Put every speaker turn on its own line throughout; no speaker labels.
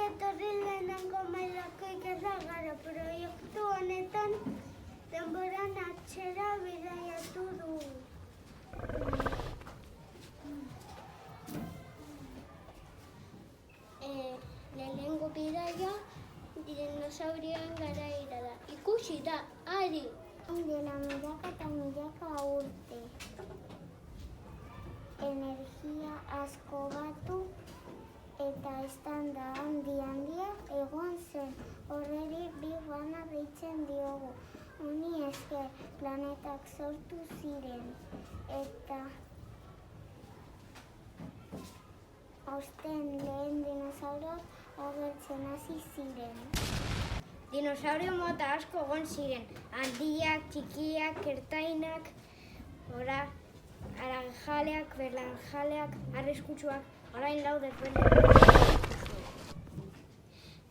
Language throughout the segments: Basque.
etorri lehenengo mailako ikerra gara. Proiektu honetan denboran atzera bidaiatu du. Lehenengo bidaia dinosaurioen garaira da. Ikusi da, ari! Dela milaka eta milaka urte. Energia asko batu eta estanda handia egon zen. Horreri Big Banga deitzen diogu. Honi esker planetak sortu ziren eta osten lehen dinosaurioak agertzen hasi ziren. Dinosaurio mota asko egon ziren. Handiak, txikiak, ertainak, aranjaleak, berlanjaleak, arriskutsuak, orain lau desberdinak.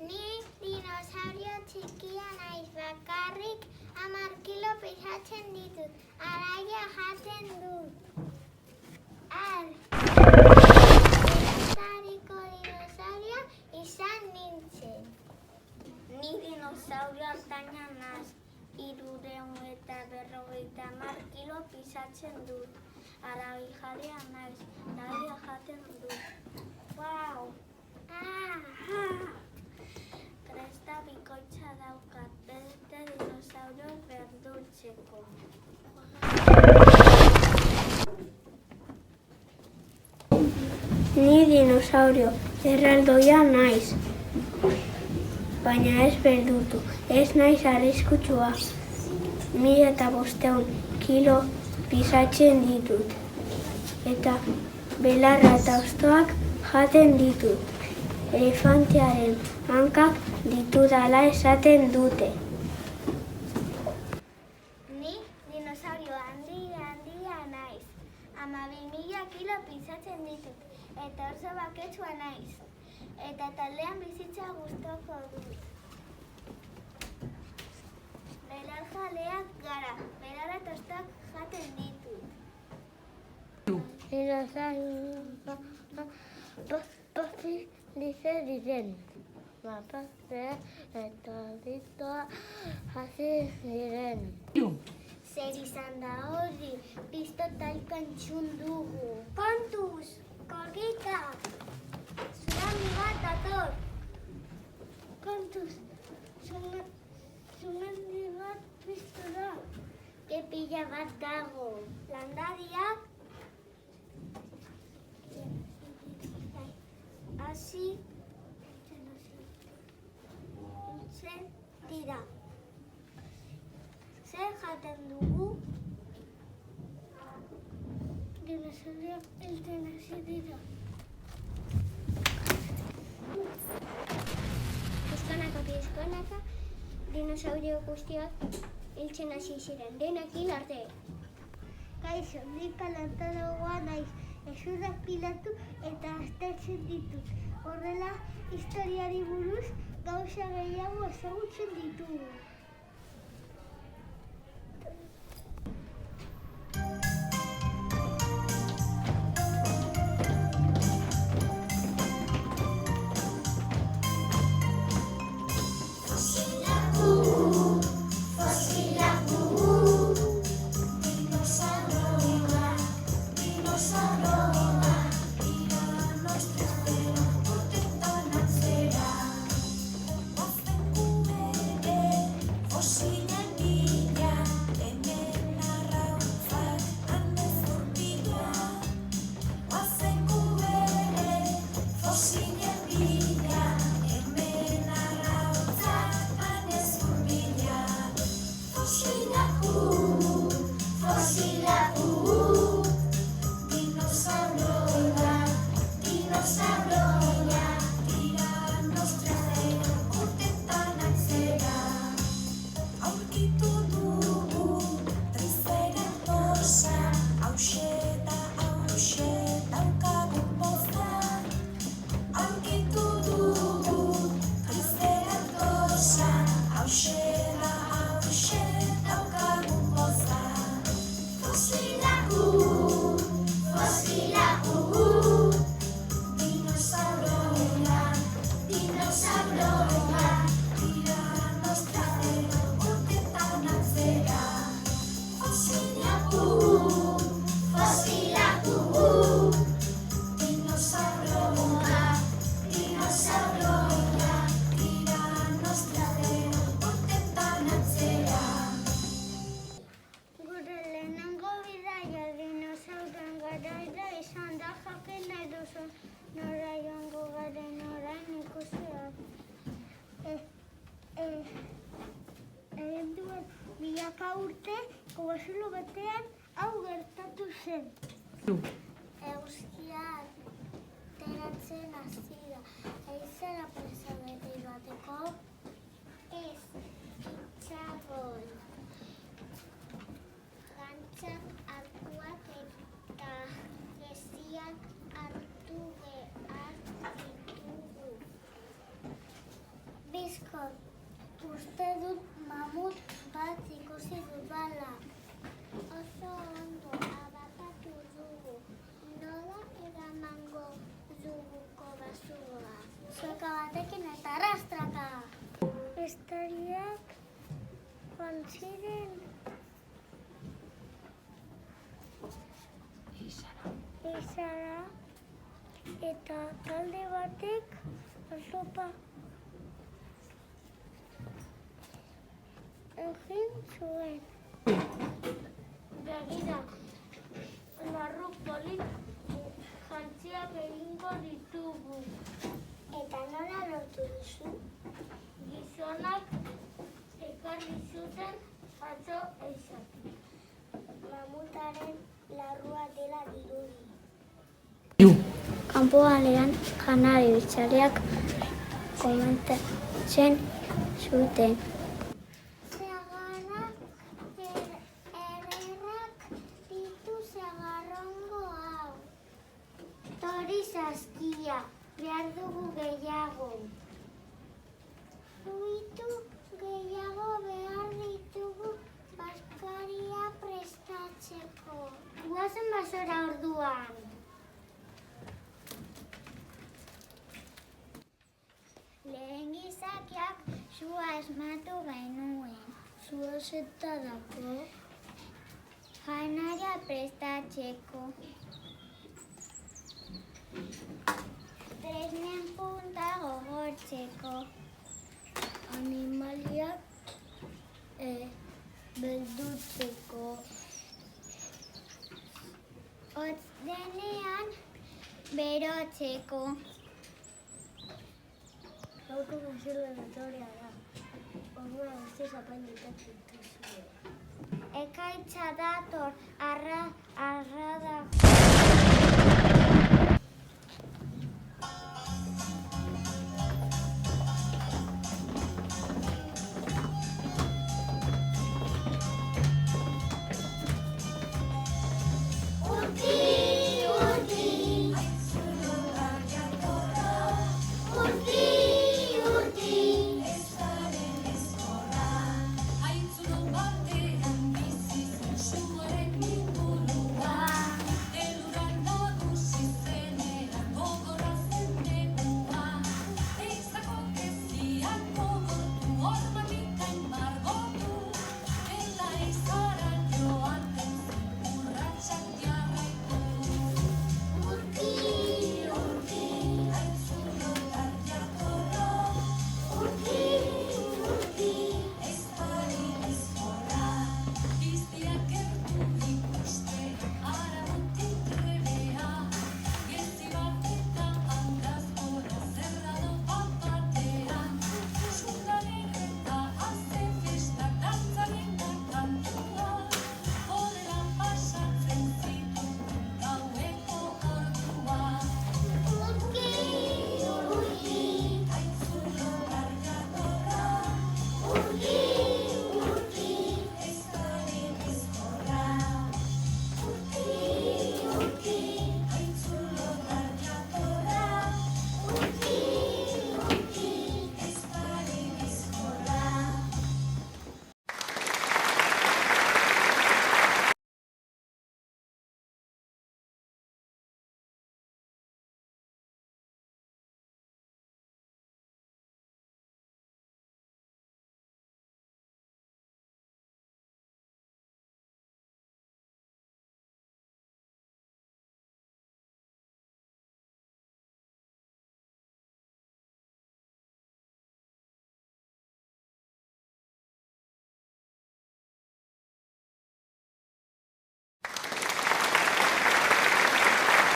Ni dinosaurio txikia naiz, bakarrik 10 kilo pisatzen ditut. Araia jaten dut. Tariko dinosaurio izan nintzen. Ni dinosaurio altaina naz, 350 kilo pisatzen dut. Arabijalea naiz, araia jaten dut. Wow! Kresta bikoitza daukat, beste dinosaurio berdurtzeko. Ni dinosaurio erraldoia naiz, baina ez berdurtu, ez naiz arriskutsua. 1500 kilo pisatzen ditut, eta belarra eta hostoak jaten ditut. Elefantearen hankak ditudala esaten dute. Ni dinosaurio handia naiz, 12.000 kilo pisatzen ditut. Eta oso baketsua naiz, eta taldean bizitza gustoko dut. Belarjaleak gara, belarra eta hostoak jaten ditut. Papi diren, mapazea eta ditoa hasi ziren. Zer izan da hori, pistotaik entzun dugu. Kontuz! Korrika! Tsunami bat dator! Kontuz! Tsunami bat piztu da! Kepila bat dago! Landariak! Hasi zen dira. Zer jaten dugu? Dinosaurioak hiltzen hasi dira. Pizkanaka, dinosaurio guztiak hiltzen hasi ziren. Denak hil arte. Kaixo, nik paleontologoa naiz. Hezurrak pilatu eta aztertzen ditut. Horrela, historiari buruz gauza gehiago ezagutzen ditugu. Posilo batean hau gertatu zen. Eguzkia ateratzen hasi da. Eizara presa bete bateko? Ez, itxaron. Gantzak arkuak eta geziak hartu behar ditugu. Bizkot, uste dut mamut bat ikusi dudala. Oso ondo abakatu dugu. Nola eramango duguko basura. Soka batekin eta arrastraka. Estariak joan ziren. Eizara eta talde batek azopa egin zuen. Begira, larru polit jantziak egingo ditugu. Eta nola lortu duzu? Gizonak ekarri zuten atzo eizatik. Mamutaren larrua dela dirudi. Kanpoaldean janari bitxariak komentatzen zuten. Zazkia, behar dugu gehiago. Zuitu gehiago behar ditugu baskaria prestatzeko. Guazen basora orduan. Lehen gizakiak sua asmatu genuen. Sua zetadako janaria prestatzeko. Tresnen punta gogortzeko. Animaliak beldutzeko. Hotz denean berotzeko. Gaurko konservatoria da. Ordura guztiz apaindutak dituzue. Ekaitza dator arrada